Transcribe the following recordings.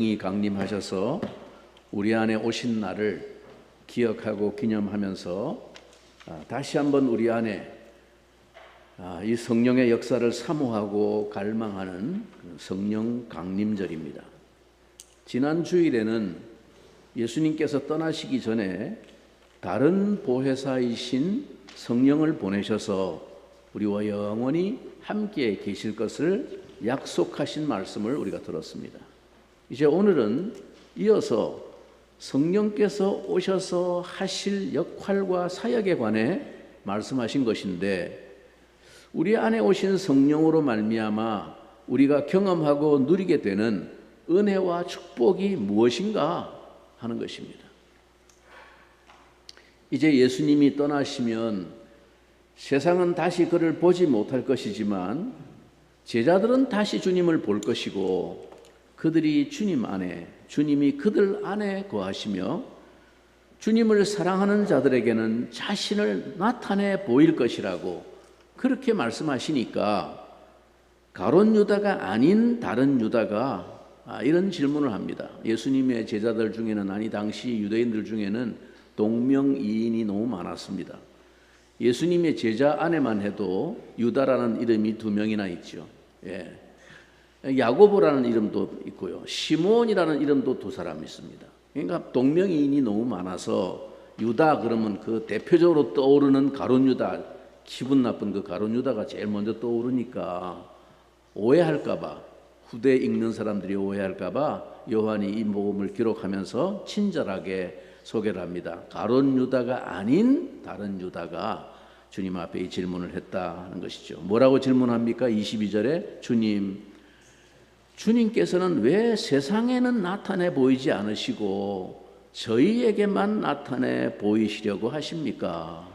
이 강림하셔서 우리 안에 오신 날을 기억하고 기념하면서 다시 한번 우리 안에 이 성령의 역사를 사모하고 갈망하는 성령 강림절입니다. 지난 주일에는 예수님께서 떠나시기 전에 다른 보혜사이신 성령을 보내셔서 우리와 영원히 함께 계실 것을 약속하신 말씀을 우리가 들었습니다. 이제 오늘은 이어서 성령께서 오셔서 하실 역할과 사역에 관해 말씀하신 것인데, 우리 안에 오신 성령으로 말미암아 우리가 경험하고 누리게 되는 은혜와 축복이 무엇인가 하는 것입니다. 이제 예수님이 떠나시면 세상은 다시 그를 보지 못할 것이지만 제자들은 다시 주님을 볼 것이고, 그들이 주님 안에, 주님이 그들 안에 거하시며 주님을 사랑하는 자들에게는 자신을 나타내 보일 것이라고 그렇게 말씀하시니까, 가룟 유다가 아닌 다른 유다가 이런 질문을 합니다. 예수님의 제자들 중에는, 아니 당시 유대인들 중에는 동명이인이 너무 많았습니다. 예수님의 제자 안에만 해도 유다라는 이름이 2명이나 있죠. 야고보라는 이름도 있고요, 시몬이라는 이름도 2사람 있습니다. 그러니까 동명이인이 너무 많아서 유다 그러면 그 대표적으로 떠오르는 가룟 유다, 기분 나쁜 그 가룟 유다가 제일 먼저 떠오르니까 오해할까봐, 후대 읽는 사람들이 오해할까봐 요한이 이 복음을 기록하면서 친절하게 소개를 합니다. 가룟 유다가 아닌 다른 유다가 주님 앞에 이 질문을 했다 하는 것이죠. 뭐라고 질문합니까? 22절에 주님께서는 왜 세상에는 나타내 보이지 않으시고 저희에게만 나타내 보이시려고 하십니까?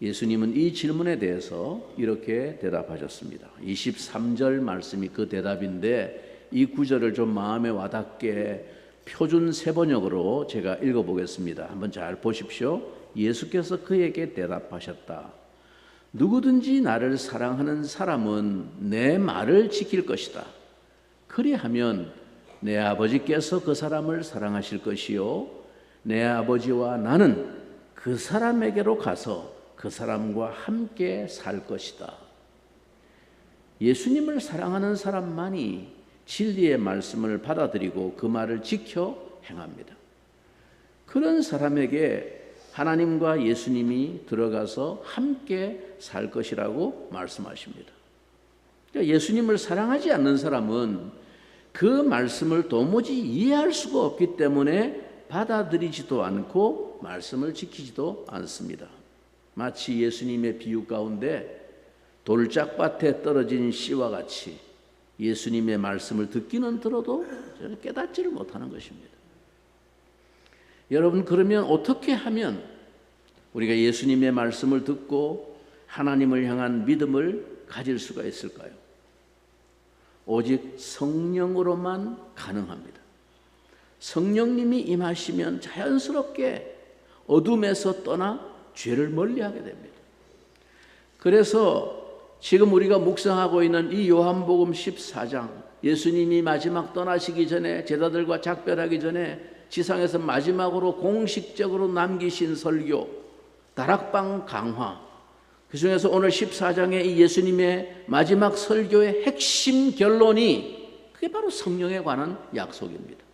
예수님은 이 질문에 대해서 이렇게 대답하셨습니다. 23절 말씀이 그 대답인데, 이 구절을 좀 마음에 와닿게 표준 세번역으로 제가 읽어보겠습니다. 한번 잘 보십시오. 예수께서 그에게 대답하셨다. 누구든지 나를 사랑하는 사람은 내 말을 지킬 것이다. 그리하면 내 아버지께서 그 사람을 사랑하실 것이요, 내 아버지와 나는 그 사람에게로 가서 그 사람과 함께 살 것이다. 예수님을 사랑하는 사람만이 진리의 말씀을 받아들이고 그 말을 지켜 행합니다. 그런 사람에게 하나님과 예수님이 들어가서 함께 살 것이라고 말씀하십니다. 그러니까 예수님을 사랑하지 않는 사람은 그 말씀을 도무지 이해할 수가 없기 때문에 받아들이지도 않고 말씀을 지키지도 않습니다. 마치 예수님의 비유 가운데 돌짝밭에 떨어진 씨와 같이 예수님의 말씀을 듣기는 들어도 깨닫지를 못하는 것입니다. 여러분, 그러면 어떻게 하면 우리가 예수님의 말씀을 듣고 하나님을 향한 믿음을 가질 수가 있을까요? 오직 성령으로만 가능합니다. 성령님이 임하시면 자연스럽게 어둠에서 떠나 죄를 멀리하게 됩니다. 그래서 지금 우리가 묵상하고 있는 이 요한복음 14장, 예수님이 마지막 떠나시기 전에, 제자들과 작별하기 전에 지상에서 마지막으로 공식적으로 남기신 설교, 다락방 강화, 그 중에서 오늘 14장의 이 예수님의 마지막 설교의 핵심 결론이 그게 바로 성령에 관한 약속입니다.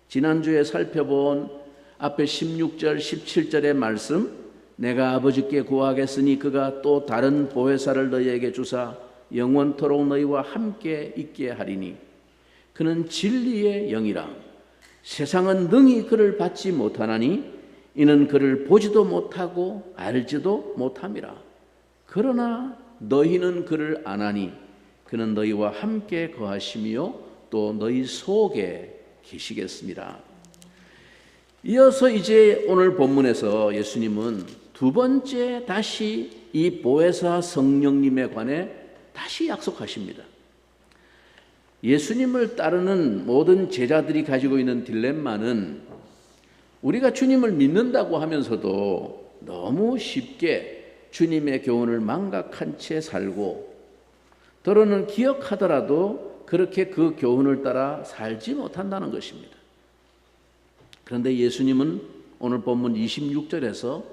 지난주에 살펴본 앞에 16절, 17절의 말씀, 내가 아버지께 구하겠으니 그가 또 다른 보혜사를 너희에게 주사 영원토록 너희와 함께 있게 하리니 그는 진리의 영이라. 세상은 능히 그를 받지 못하나니 이는 그를 보지도 못하고 알지도 못함이라. 그러나 너희는 그를 아나니 그는 너희와 함께 거하시며 또 너희 속에 계시겠습니다. 이어서 이제 오늘 본문에서 예수님은 2번째 다시 이 보혜사 성령님에 관해 다시 약속하십니다. 예수님을 따르는 모든 제자들이 가지고 있는 딜레마는, 우리가 주님을 믿는다고 하면서도 너무 쉽게 주님의 교훈을 망각한 채 살고, 때로는 기억하더라도 그렇게 그 교훈을 따라 살지 못한다는 것입니다. 그런데 예수님은 오늘 본문 26절에서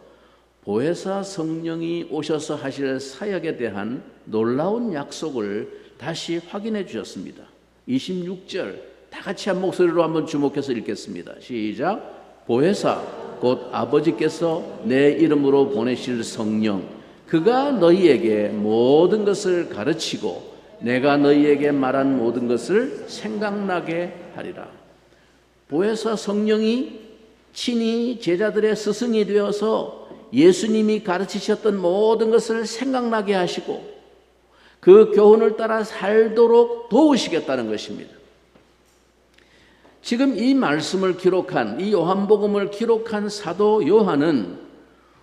보혜사 성령이 오셔서 하실 사역에 대한 놀라운 약속을 다시 확인해 주셨습니다. 26절 다 같이 한 목소리로 한번 주목해서 읽겠습니다. 시작. 보혜사 곧 아버지께서 내 이름으로 보내실 성령 그가 너희에게 모든 것을 가르치고 내가 너희에게 말한 모든 것을 생각나게 하리라. 보혜사 성령이 친히 제자들의 스승이 되어서 예수님이 가르치셨던 모든 것을 생각나게 하시고 그 교훈을 따라 살도록 도우시겠다는 것입니다. 지금 이 말씀을 기록한, 이 요한복음을 기록한 사도 요한은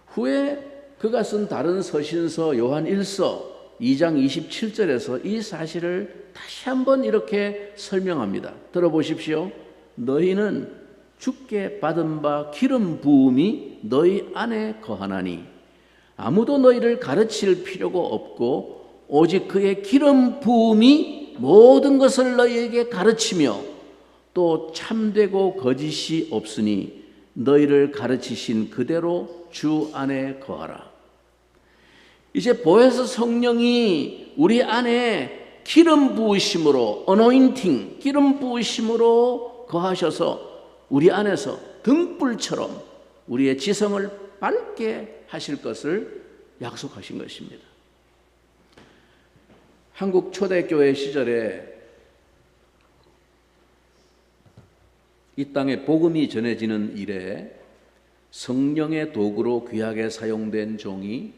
후에 그가 쓴 다른 서신서 요한 1서 2장 27절에서 이 사실을 다시 한번 이렇게 설명합니다. 들어보십시오. 너희는 주께 받은 바 기름 부음이 너희 안에 거하나니 아무도 너희를 가르칠 필요가 없고 오직 그의 기름 부음이 모든 것을 너희에게 가르치며 또 참되고 거짓이 없으니 너희를 가르치신 그대로 주 안에 거하라. 이제 보혜사 성령이 우리 안에 기름 부으심으로 어노인팅, 기름 부으심으로 거하셔서 우리 안에서 등불처럼 우리의 지성을 밝게 하실 것을 약속하신 것입니다. 한국 초대교회 시절에 이 땅에 복음이 전해지는 일에 성령의 도구로 귀하게 사용된 종이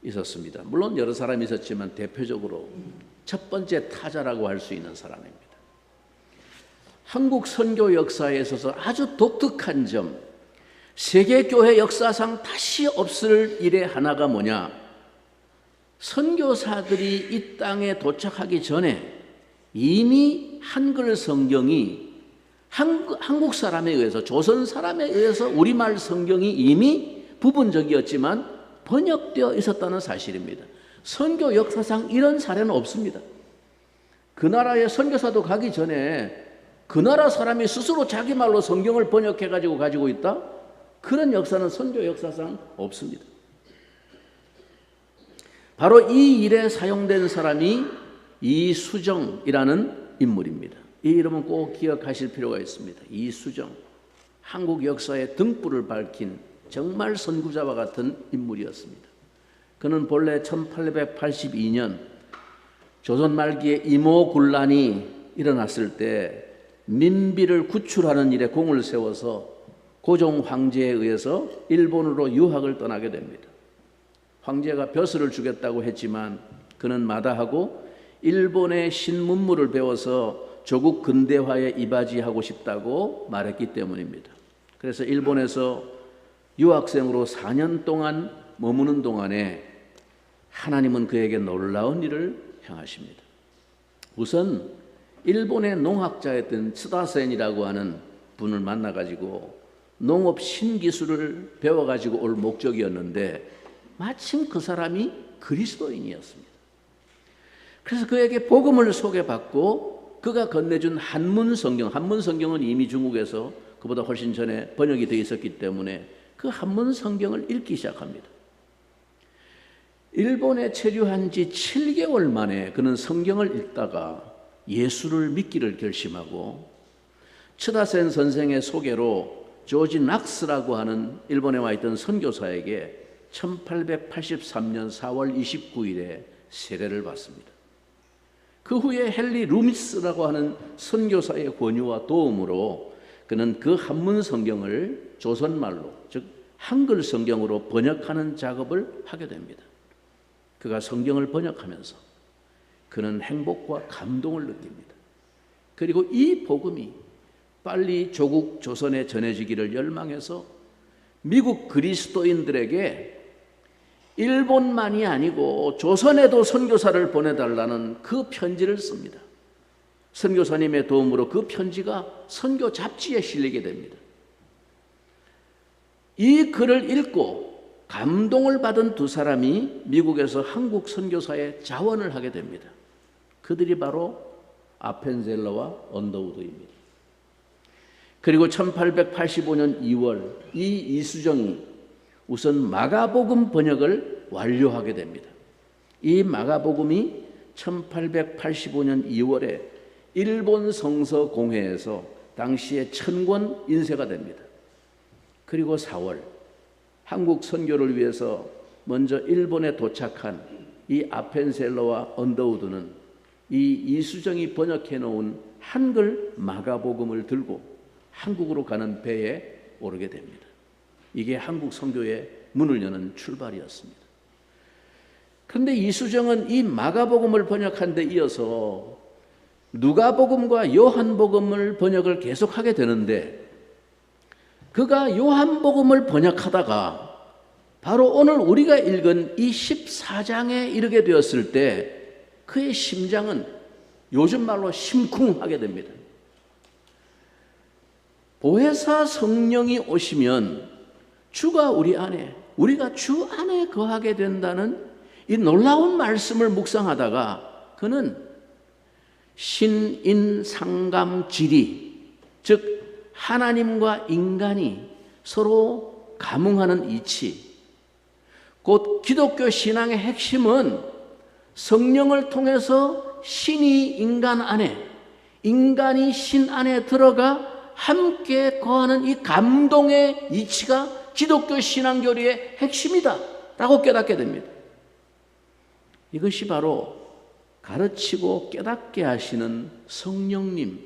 있었습니다. 물론 여러 사람이 있었지만 대표적으로 첫 번째 타자라고 할 수 있는 사람입니다. 한국 선교 역사에 있어서 아주 독특한 점, 세계교회 역사상 다시 없을 일의 하나가 뭐냐? 선교사들이 이 땅에 도착하기 전에 이미 한글 성경이 한국 사람에 의해서, 조선 사람에 의해서 우리말 성경이 이미 부분적이었지만 번역되어 있었다는 사실입니다. 선교 역사상 이런 사례는 없습니다. 그 나라에 선교사도 가기 전에 그 나라 사람이 스스로 자기 말로 성경을 번역해가지고 가지고 있다? 그런 역사는 선교 역사상 없습니다. 바로 이 일에 사용된 사람이 이수정이라는 인물입니다. 이 이름은 꼭 기억하실 필요가 있습니다. 이수정, 한국 역사의 등불을 밝힌 정말 선구자와 같은 인물이었습니다. 그는 본래 1882년 조선 말기에 이모군란이 일어났을 때 민비를 구출하는 일에 공을 세워서 고종 황제에 의해서 일본으로 유학을 떠나게 됩니다. 황제가 벼슬을 주겠다고 했지만 그는 마다하고 일본의 신문물을 배워서 조국 근대화에 이바지하고 싶다고 말했기 때문입니다. 그래서 일본에서 유학생으로 4년 동안 머무는 동안에 하나님은 그에게 놀라운 일을 행하십니다. 우선 일본의 농학자였던 츠다센이라고 하는 분을 만나가지고 농업 신기술을 배워가지고 올 목적이었는데 마침 그 사람이 그리스도인이었습니다. 그래서 그에게 복음을 소개받고 그가 건네준 한문성경은 이미 중국에서 그보다 훨씬 전에 번역이 되어 있었기 때문에 그 한문성경을 읽기 시작합니다. 일본에 체류한 지 7개월 만에 그는 성경을 읽다가 예수를 믿기를 결심하고 츠다센 선생의 소개로 조지 낙스라고 하는 일본에 와 있던 선교사에게 1883년 4월 29일에 세례를 받습니다. 그 후에 헨리 루미스라고 하는 선교사의 권유와 도움으로 그는 그 한문 성경을 조선말로, 즉 한글 성경으로 번역하는 작업을 하게 됩니다. 그가 성경을 번역하면서 그는 행복과 감동을 느낍니다. 그리고 이 복음이 빨리 조국 조선에 전해지기를 열망해서 미국 그리스도인들에게 일본만이 아니고 조선에도 선교사를 보내달라는 그 편지를 씁니다. 선교사님의 도움으로 그 편지가 선교 잡지에 실리게 됩니다. 이 글을 읽고 감동을 받은 두 사람이 미국에서 한국 선교사에 자원을 하게 됩니다. 그들이 바로 아펜셀러와 언더우드입니다. 그리고 1885년 2월 이 이수정이 우선 마가복음 번역을 완료하게 됩니다. 이 마가복음이 1885년 2월에 일본 성서 공회에서 당시에 천권 인쇄가 됩니다. 그리고 4월 한국 선교를 위해서 먼저 일본에 도착한 이 아펜셀러와 언더우드는 이 이수정이 번역해 놓은 한글 마가복음을 들고 한국으로 가는 배에 오르게 됩니다. 이게 한국 선교의 문을 여는 출발이었습니다. 그런데 이수정은 이 마가복음을 번역한 데 이어서 누가복음과 요한복음을 번역을 계속하게 되는데 그가 요한복음을 번역하다가 바로 오늘 우리가 읽은 이 14장에 이르게 되었을 때 그의 심장은 요즘 말로 심쿵하게 됩니다. 보혜사 성령이 오시면 주가 우리 안에, 우리가 주 안에 거하게 된다는 이 놀라운 말씀을 묵상하다가 그는 신인상감지리, 즉 하나님과 인간이 서로 감응하는 이치, 곧 기독교 신앙의 핵심은 성령을 통해서 신이 인간 안에, 인간이 신 안에 들어가 함께 거하는 이 감동의 이치가 기독교 신앙교리의 핵심이다 라고 깨닫게 됩니다. 이것이 바로 가르치고 깨닫게 하시는 성령님,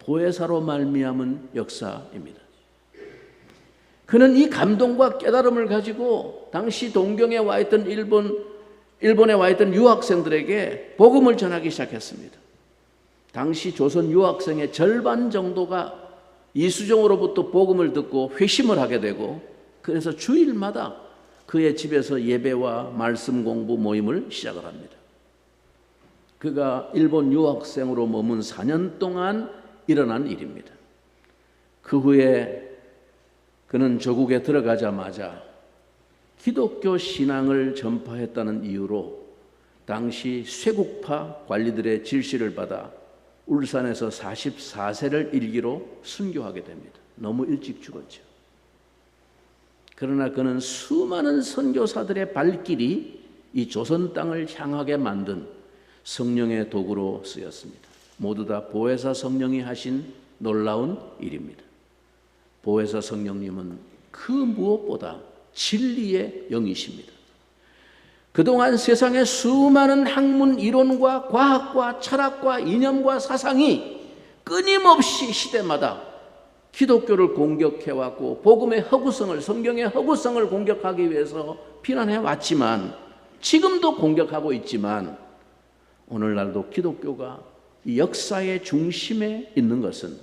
보혜사로 말미암은 역사입니다. 그는 이 감동과 깨달음을 가지고 당시 동경에 와 있던 일본에 와 있던 유학생들에게 복음을 전하기 시작했습니다. 당시 조선 유학생의 절반 정도가 이수정으로부터 복음을 듣고 회심을 하게 되고 그래서 주일마다 그의 집에서 예배와 말씀 공부 모임을 시작을 합니다. 그가 일본 유학생으로 머문 4년 동안 일어난 일입니다. 그 후에 그는 조국에 들어가자마자 기독교 신앙을 전파했다는 이유로 당시 쇄국파 관리들의 질시를 받아 울산에서 44세를 일기로 순교하게 됩니다. 너무 일찍 죽었죠. 그러나 그는 수많은 선교사들의 발길이 이 조선 땅을 향하게 만든 성령의 도구로 쓰였습니다. 모두 다 보혜사 성령이 하신 놀라운 일입니다. 보혜사 성령님은 그 무엇보다 진리의 영이십니다. 그동안 세상의 수많은 학문 이론과 과학과 철학과 이념과 사상이 끊임없이 시대마다 기독교를 공격해왔고 복음의 허구성을, 성경의 허구성을 공격하기 위해서 비난해왔지만 지금도 공격하고 있지만 오늘날도 기독교가 이 역사의 중심에 있는 것은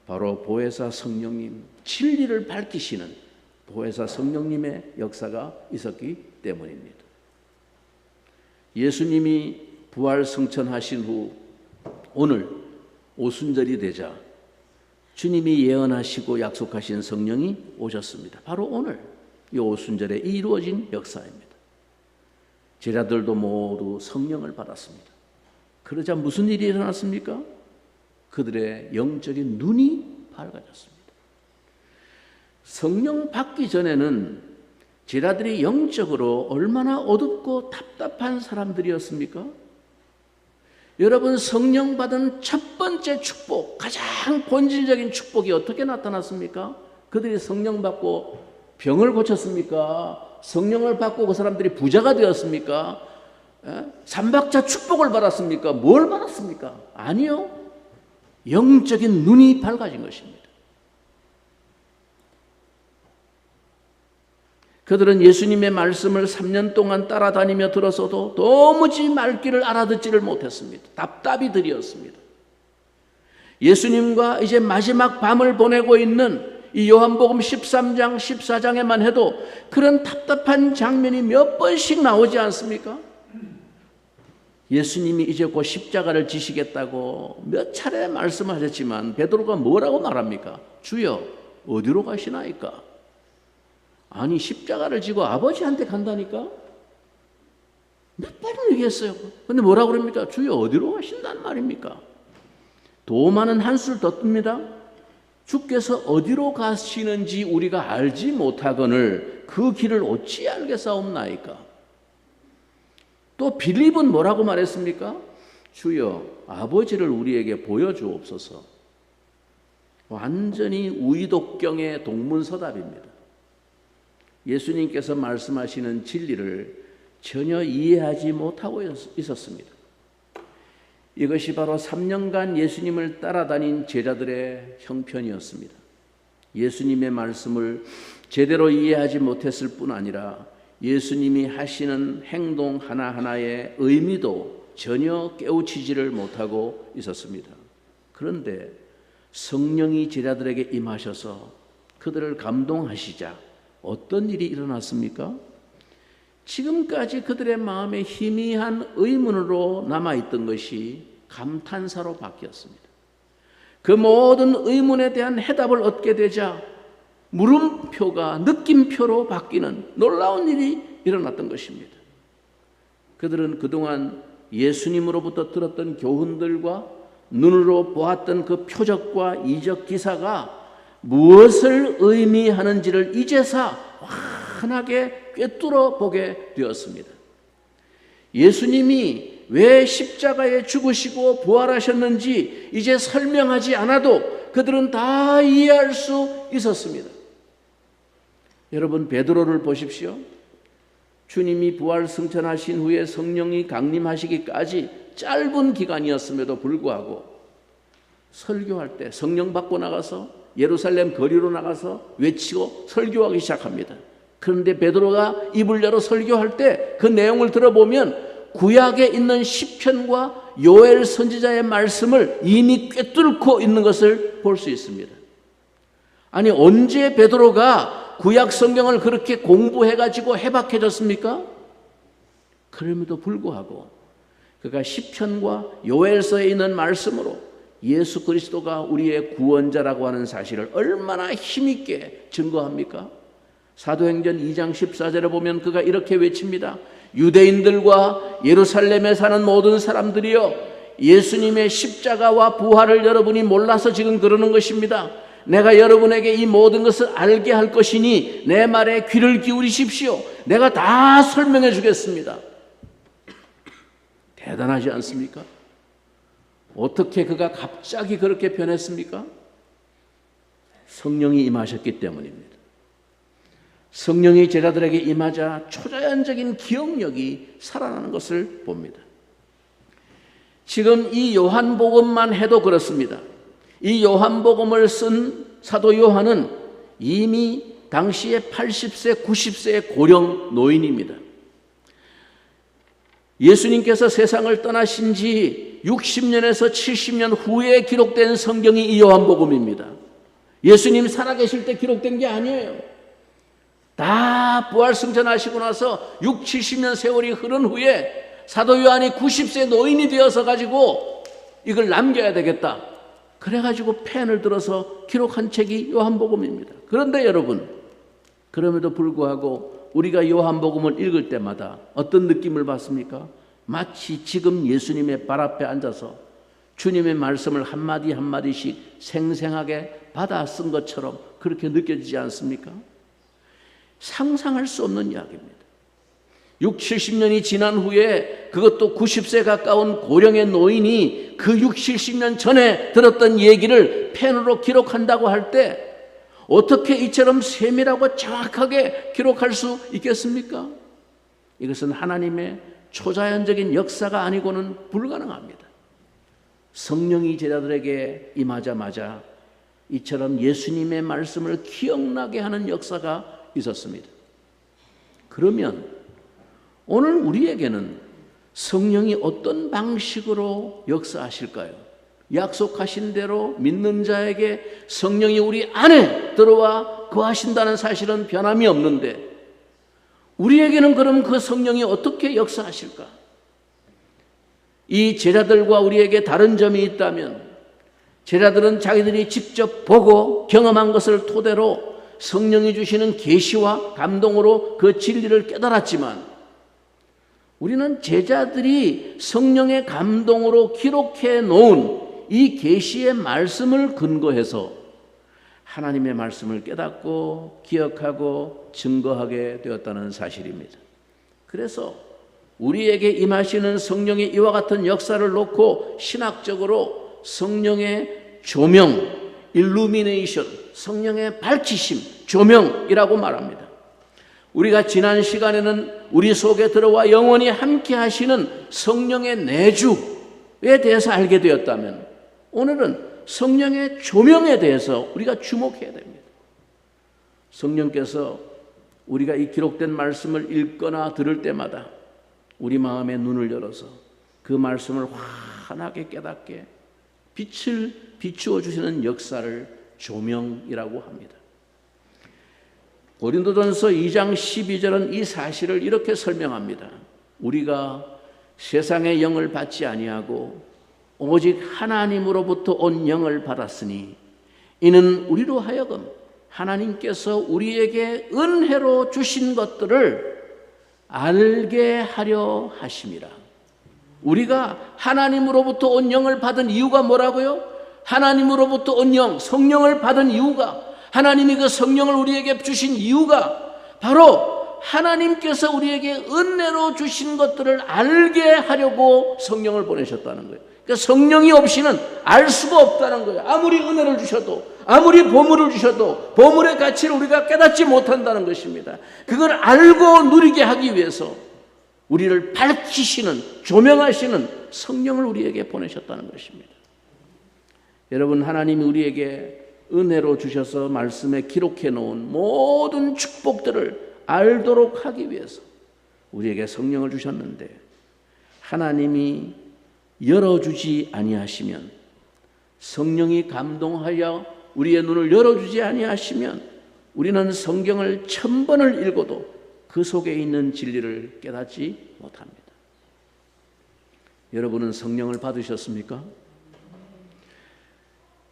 바로 보혜사 성령님, 진리를 밝히시는 보혜사 성령님의 역사가 있었기 때문입니다. 예수님이 부활 승천하신 후 오늘 오순절이 되자 주님이 예언하시고 약속하신 성령이 오셨습니다. 바로 오늘 이 오순절에 이루어진 역사입니다. 제자들도 모두 성령을 받았습니다. 그러자 무슨 일이 일어났습니까? 그들의 영적인 눈이 밝아졌습니다. 성령 받기 전에는 제자들이 영적으로 얼마나 어둡고 답답한 사람들이었습니까? 여러분, 성령 받은 첫 번째 축복, 가장 본질적인 축복이 어떻게 나타났습니까? 그들이 성령 받고 병을 고쳤습니까? 성령을 받고 그 사람들이 부자가 되었습니까? 삼박자 축복을 받았습니까? 뭘 받았습니까? 아니요. 영적인 눈이 밝아진 것입니다. 그들은 예수님의 말씀을 3년 동안 따라다니며 들었어도 도무지 말귀를 알아듣지를 못했습니다. 답답이들이었습니다. 예수님과 이제 마지막 밤을 보내고 있는 이 요한복음 13장, 14장에만 해도 그런 답답한 장면이 몇 번씩 나오지 않습니까? 예수님이 이제 곧 십자가를 지시겠다고 몇 차례 말씀하셨지만 베드로가 뭐라고 말합니까? 주여, 어디로 가시나이까? 아니, 십자가를 지고 아버지한테 간다니까? 몇 번을 얘기했어요. 근데 뭐라고 그럽니까? 주여, 어디로 가신다는 말입니까? 도마는 한술 더 뜹니다. 주께서 어디로 가시는지 우리가 알지 못하거늘 그 길을 어찌 알겠사옵나이까. 또 빌립은 뭐라고 말했습니까? 주여 아버지를 우리에게 보여주옵소서. 완전히 우이독경의 동문서답입니다. 예수님께서 말씀하시는 진리를 전혀 이해하지 못하고 있었습니다. 이것이 바로 3년간 예수님을 따라다닌 제자들의 형편이었습니다. 예수님의 말씀을 제대로 이해하지 못했을 뿐 아니라 예수님이 하시는 행동 하나하나의 의미도 전혀 깨우치지를 못하고 있었습니다. 그런데 성령이 제자들에게 임하셔서 그들을 감동하시자 어떤 일이 일어났습니까? 지금까지 그들의 마음에 희미한 의문으로 남아있던 것이 감탄사로 바뀌었습니다. 그 모든 의문에 대한 해답을 얻게 되자 물음표가 느낌표로 바뀌는 놀라운 일이 일어났던 것입니다. 그들은 그동안 예수님으로부터 들었던 교훈들과 눈으로 보았던 그 표적과 이적 기사가 무엇을 의미하는지를 이제서 환하게 꿰뚫어 보게 되었습니다. 예수님이 왜 십자가에 죽으시고 부활하셨는지 이제 설명하지 않아도 그들은 다 이해할 수 있었습니다. 여러분, 베드로를 보십시오. 주님이 부활 승천하신 후에 성령이 강림하시기까지 짧은 기간이었음에도 불구하고 설교할 때 성령 받고 나가서 예루살렘 거리로 나가서 외치고 설교하기 시작합니다. 그런데 베드로가 입을 열어 설교할 때 그 내용을 들어보면 구약에 있는 시편과 요엘 선지자의 말씀을 이미 꿰뚫고 있는 것을 볼 수 있습니다. 아니, 언제 베드로가 구약 성경을 그렇게 공부해가지고 해박해졌습니까? 그럼에도 불구하고 그가 시편과 요엘서에 있는 말씀으로 예수 그리스도가 우리의 구원자라고 하는 사실을 얼마나 힘있게 증거합니까? 사도행전 2장 14절에 보면 그가 이렇게 외칩니다. 유대인들과 예루살렘에 사는 모든 사람들이여, 예수님의 십자가와 부활을 여러분이 몰라서 지금 그러는 것입니다. 내가 여러분에게 이 모든 것을 알게 할 것이니 내 말에 귀를 기울이십시오. 내가 다 설명해 주겠습니다. 대단하지 않습니까? 어떻게 그가 갑자기 그렇게 변했습니까? 성령이 임하셨기 때문입니다. 성령이 제자들에게 임하자 초자연적인 기억력이 살아나는 것을 봅니다. 지금 이 요한복음만 해도 그렇습니다. 이 요한복음을 쓴 사도 요한은 이미 당시에 80세, 90세의 고령 노인입니다. 예수님께서 세상을 떠나신 지 60년에서 70년 후에 기록된 성경이 이 요한복음입니다. 예수님 살아계실 때 기록된 게 아니에요. 다 부활승천하시고 나서 60, 70년 세월이 흐른 후에 사도 요한이 90세 노인이 되어서 가지고 이걸 남겨야 되겠다. 그래가지고 펜을 들어서 기록한 책이 요한복음입니다. 그런데 여러분, 그럼에도 불구하고 우리가 요한복음을 읽을 때마다 어떤 느낌을 받습니까? 마치 지금 예수님의 발 앞에 앉아서 주님의 말씀을 한마디 한마디씩 생생하게 받아 쓴 것처럼 그렇게 느껴지지 않습니까? 상상할 수 없는 이야기입니다. 60, 70년이 지난 후에 그것도 90세 가까운 고령의 노인이 그 60, 70년 전에 들었던 얘기를 펜으로 기록한다고 할 때 어떻게 이처럼 세밀하고 정확하게 기록할 수 있겠습니까? 이것은 하나님의 초자연적인 역사가 아니고는 불가능합니다. 성령이 제자들에게 임하자마자 이처럼 예수님의 말씀을 기억나게 하는 역사가 있었습니다. 그러면 오늘 우리에게는 성령이 어떤 방식으로 역사하실까요? 약속하신 대로 믿는 자에게 성령이 우리 안에 들어와 거하신다는 사실은 변함이 없는데 우리에게는 그럼 그 성령이 어떻게 역사하실까? 이 제자들과 우리에게 다른 점이 있다면 제자들은 자기들이 직접 보고 경험한 것을 토대로 성령이 주시는 계시와 감동으로 그 진리를 깨달았지만 우리는 제자들이 성령의 감동으로 기록해 놓은 이 계시의 말씀을 근거해서 하나님의 말씀을 깨닫고 기억하고 증거하게 되었다는 사실입니다. 그래서 우리에게 임하시는 성령의 이와 같은 역사를 놓고 신학적으로 성령의 조명, 일루미네이션, 성령의 밝히심, 조명이라고 말합니다. 우리가 지난 시간에는 우리 속에 들어와 영원히 함께 하시는 성령의 내주에 대해서 알게 되었다면, 오늘은 성령의 조명에 대해서 우리가 주목해야 됩니다. 성령께서 우리가 이 기록된 말씀을 읽거나 들을 때마다 우리 마음의 눈을 열어서 그 말씀을 환하게 깨닫게 빛을 비추어 주시는 역사를 조명이라고 합니다. 고린도전서 2장 12절은 이 사실을 이렇게 설명합니다. 우리가 세상의 영을 받지 아니하고 오직 하나님으로부터 온 영을 받았으니 이는 우리로 하여금 하나님께서 우리에게 은혜로 주신 것들을 알게 하려 하심이라. 우리가 하나님으로부터 온 영을 받은 이유가 뭐라고요? 하나님으로부터 온 영, 성령을 받은 이유가, 하나님이 그 성령을 우리에게 주신 이유가 바로 하나님께서 우리에게 은혜로 주신 것들을 알게 하려고 성령을 보내셨다는 거예요. 그러니까 성령이 없이는 알 수가 없다는 거예요. 아무리 은혜를 주셔도, 아무리 보물을 주셔도 보물의 가치를 우리가 깨닫지 못한다는 것입니다. 그걸 알고 누리게 하기 위해서 우리를 밝히시는, 조명하시는 성령을 우리에게 보내셨다는 것입니다. 여러분, 하나님이 우리에게 은혜로 주셔서 말씀에 기록해 놓은 모든 축복들을 알도록 하기 위해서 우리에게 성령을 주셨는데, 하나님이 열어주지 아니하시면, 성령이 감동하여 우리의 눈을 열어주지 아니하시면 우리는 성경을 1000번을 읽어도 그 속에 있는 진리를 깨닫지 못합니다. 여러분은 성령을 받으셨습니까?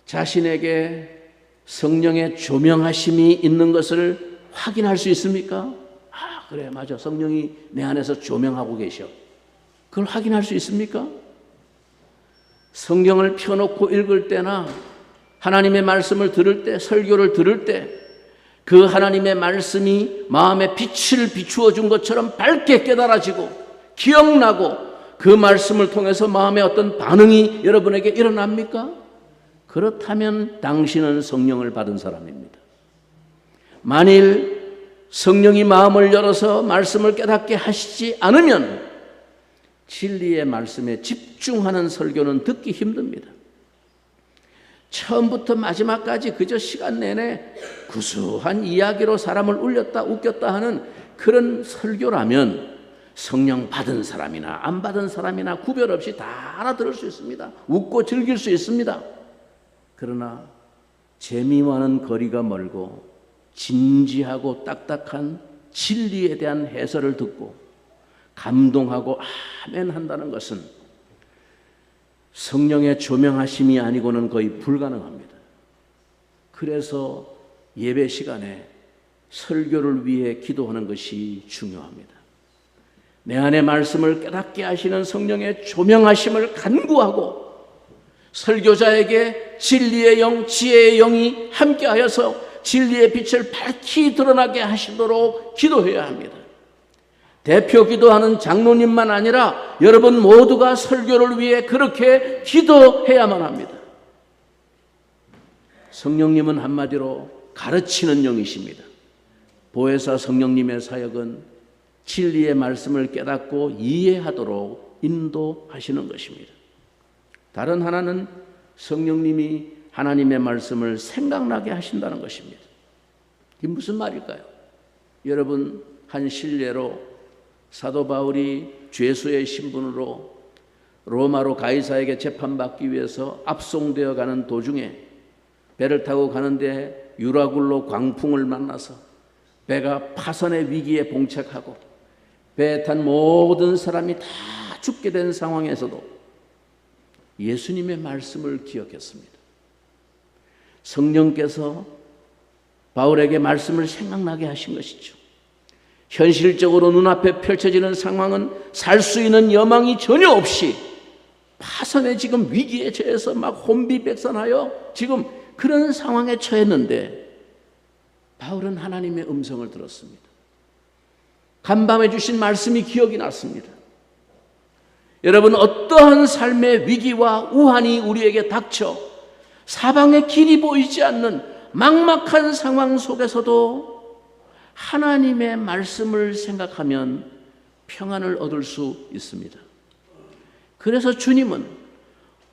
자신에게 성령의 조명하심이 있는 것을 확인할 수 있습니까? 아, 그래, 맞아. 성령이 내 안에서 조명하고 계셔. 그걸 확인할 수 있습니까? 성경을 펴놓고 읽을 때나 하나님의 말씀을 들을 때, 설교를 들을 때 그 하나님의 말씀이 마음에 빛을 비추어 준 것처럼 밝게 깨달아지고 기억나고 그 말씀을 통해서 마음의 어떤 반응이 여러분에게 일어납니까? 그렇다면 당신은 성령을 받은 사람입니다. 만일 성령이 마음을 열어서 말씀을 깨닫게 하시지 않으면 진리의 말씀에 집중하는 설교는 듣기 힘듭니다. 처음부터 마지막까지 그저 시간 내내 구수한 이야기로 사람을 울렸다 웃겼다 하는 그런 설교라면 성령 받은 사람이나 안 받은 사람이나 구별 없이 다 알아들을 수 있습니다. 웃고 즐길 수 있습니다. 그러나 재미와는 거리가 멀고 진지하고 딱딱한 진리에 대한 해설을 듣고 감동하고 아멘 한다는 것은 성령의 조명하심이 아니고는 거의 불가능합니다. 그래서 예배 시간에 설교를 위해 기도하는 것이 중요합니다. 내 안의 말씀을 깨닫게 하시는 성령의 조명하심을 간구하고 설교자에게 진리의 영, 지혜의 영이 함께하여서 진리의 빛을 밝히 드러나게 하시도록 기도해야 합니다. 대표 기도하는 장로님만 아니라 여러분 모두가 설교를 위해 그렇게 기도해야만 합니다. 성령님은 한마디로 가르치는 영이십니다. 보혜사 성령님의 사역은 진리의 말씀을 깨닫고 이해하도록 인도하시는 것입니다. 다른 하나는 성령님이 하나님의 말씀을 생각나게 하신다는 것입니다. 이게 무슨 말일까요? 여러분, 한 실례로 사도 바울이 죄수의 신분으로 로마로 가이사에게 재판받기 위해서 압송되어 가는 도중에 배를 타고 가는데 유라굴로 광풍을 만나서 배가 파선의 위기에 봉착하고 배에 탄 모든 사람이 다 죽게 된 상황에서도 예수님의 말씀을 기억했습니다. 성령께서 바울에게 말씀을 생각나게 하신 것이죠. 현실적으로 눈앞에 펼쳐지는 상황은 살 수 있는 여망이 전혀 없이 파선에 지금 위기에 처해서 막 혼비백산하여 지금 그런 상황에 처했는데 바울은 하나님의 음성을 들었습니다. 간밤에 주신 말씀이 기억이 났습니다. 여러분, 어떠한 삶의 위기와 우환이 우리에게 닥쳐 사방에 길이 보이지 않는 막막한 상황 속에서도 하나님의 말씀을 생각하면 평안을 얻을 수 있습니다. 그래서 주님은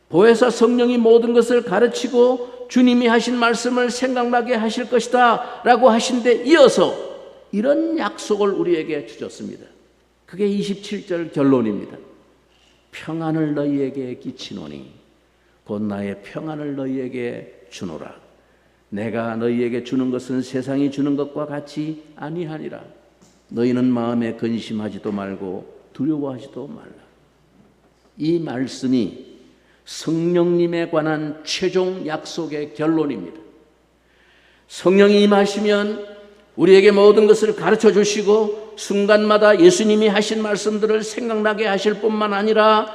보혜사 성령이 모든 것을 가르치고 주님이 하신 말씀을 생각나게 하실 것이다 라고 하신 데 이어서 이런 약속을 우리에게 주셨습니다. 그게 27절 결론입니다. 평안을 너희에게 끼치노니 곧 나의 평안을 너희에게 주노라. 내가 너희에게 주는 것은 세상이 주는 것과 같이 아니하니라. 너희는 마음에 근심하지도 말고 두려워하지도 말라. 이 말씀이 성령님에 관한 최종 약속의 결론입니다. 성령이 임하시면 우리에게 모든 것을 가르쳐 주시고 순간마다 예수님이 하신 말씀들을 생각나게 하실 뿐만 아니라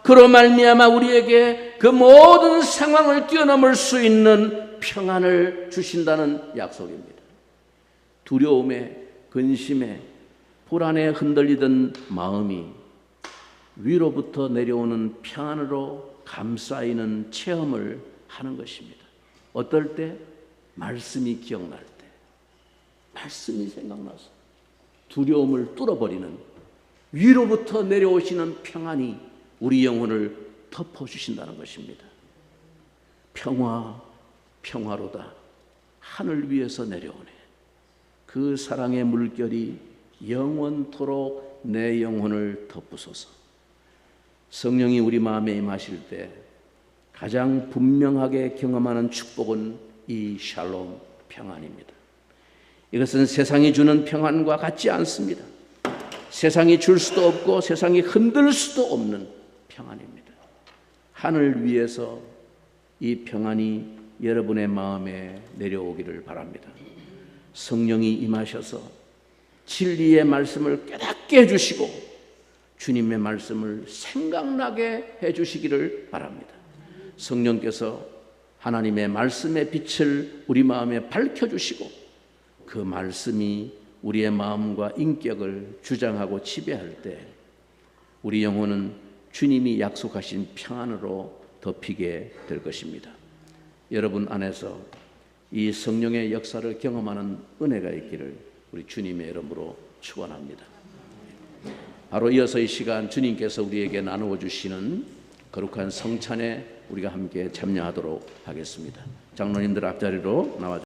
그로 말미암아 우리에게 그 모든 상황을 뛰어넘을 수 있는 평안을 주신다는 약속입니다. 두려움에, 근심에, 불안에 흔들리던 마음이 위로부터 내려오는 평안으로 감싸이는 체험을 하는 것입니다. 어떨 때? 말씀이 기억날 때, 말씀이 생각나서 두려움을 뚫어버리는 위로부터 내려오시는 평안이 우리 영혼을 덮어주신다는 것입니다. 평화, 평화로다. 하늘 위에서 내려오네. 그 사랑의 물결이 영원토록 내 영혼을 덮으소서. 성령이 우리 마음에 임하실 때 가장 분명하게 경험하는 축복은 이 샬롬 평안입니다. 이것은 세상이 주는 평안과 같지 않습니다. 세상이 줄 수도 없고 세상이 흔들 수도 없는 평안입니다. 하늘 위에서 이 평안이 여러분의 마음에 내려오기를 바랍니다. 성령이 임하셔서 진리의 말씀을 깨닫게 해주시고 주님의 말씀을 생각나게 해주시기를 바랍니다. 성령께서 하나님의 말씀의 빛을 우리 마음에 밝혀주시고 그 말씀이 우리의 마음과 인격을 주장하고 지배할 때 우리 영혼은 주님이 약속하신 평안으로 덮이게 될 것입니다. 여러분 안에서 이 성령의 역사를 경험하는 은혜가 있기를 우리 주님의 이름으로 축원합니다. 바로 이어서 이 시간 주님께서 우리에게 나누어 주시는 거룩한 성찬에 우리가 함께 참여하도록 하겠습니다. 장로님들 앞자리로 나와